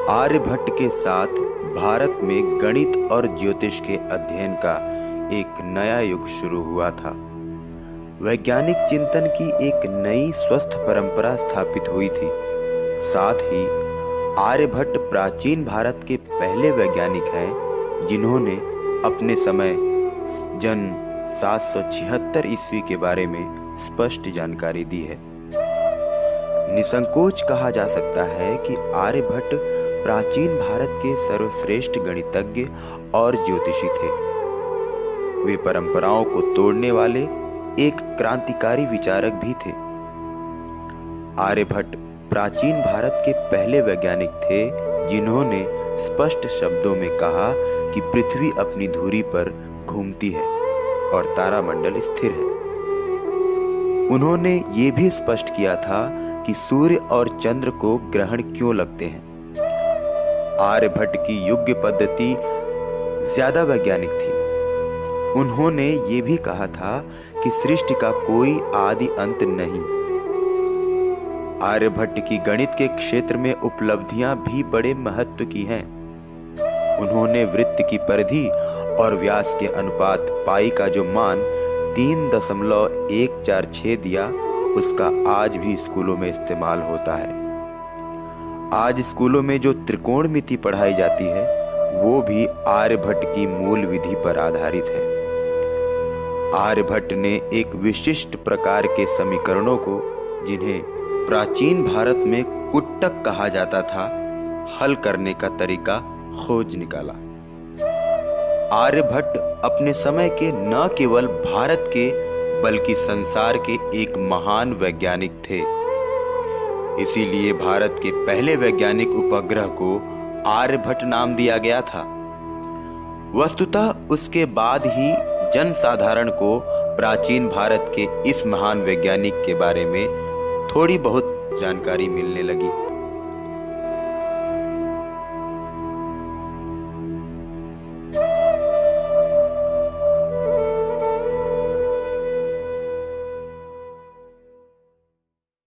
आर्यभट्ट के साथ भारत में गणित और ज्योतिष के अध्ययन का एक नया युग शुरू हुआ था। वैज्ञानिक चिंतन की एक नई स्वस्थ परंपरा स्थापित हुई थी। साथ ही आर्यभट्ट प्राचीन भारत के पहले वैज्ञानिक हैं जिन्होंने अपने समय जन्म 776 ईस्वी के बारे में स्पष्ट जानकारी दी है। निसंकोच कहा जा सकता है कि आर्यभट्ट प्राचीन भारत के सर्वश्रेष्ठ गणितज्ञ और ज्योतिषी थे। वे परंपराओं को तोड़ने वाले एक क्रांतिकारी विचारक भी थे। आर्यभट्ट प्राचीन भारत के पहले वैज्ञानिक थे जिन्होंने स्पष्ट शब्दों में कहा कि पृथ्वी अपनी धुरी पर घूमती है और तारामंडल स्थिर है। उन्होंने ये भी स्पष्ट किया था कि सूर्य और चंद्र को ग्रहण क्यों लगते हैं। आर्यभट्ट की युग पद्धति ज्यादा वैज्ञानिक थी। उन्होंने ये भी कहा था कि सृष्टि का कोई आदि अंत नहीं। आर्यभट्ट की गणित के क्षेत्र में उपलब्धियां भी बड़े महत्व की हैं। उन्होंने वृत्त की परिधि और व्यास के अनुपात पाई का जो मान 3.146 दिया, उसका आज भी स्कूलों में इस्तेमाल होता है। आज स्कूलों में जो त्रिकोणमिति पढ़ाई जाती है वो भी आर्यभट्ट की मूल विधि पर आधारित है। आर्यभट्ट ने एक विशिष्ट प्रकार के समीकरणों को, जिन्हें प्राचीन भारत में कुट्टक कहा जाता था, हल करने का तरीका खोज निकाला। आर्यभट्ट अपने समय के न केवल भारत के बल्कि संसार के एक महान वैज्ञानिक थे। इसीलिए भारत के पहले वैज्ञानिक उपग्रह को आर्यभट्ट नाम दिया गया था। वस्तुतः उसके बाद ही जनसाधारण को प्राचीन भारत के इस महान वैज्ञानिक के बारे में थोड़ी बहुत जानकारी मिलने लगी।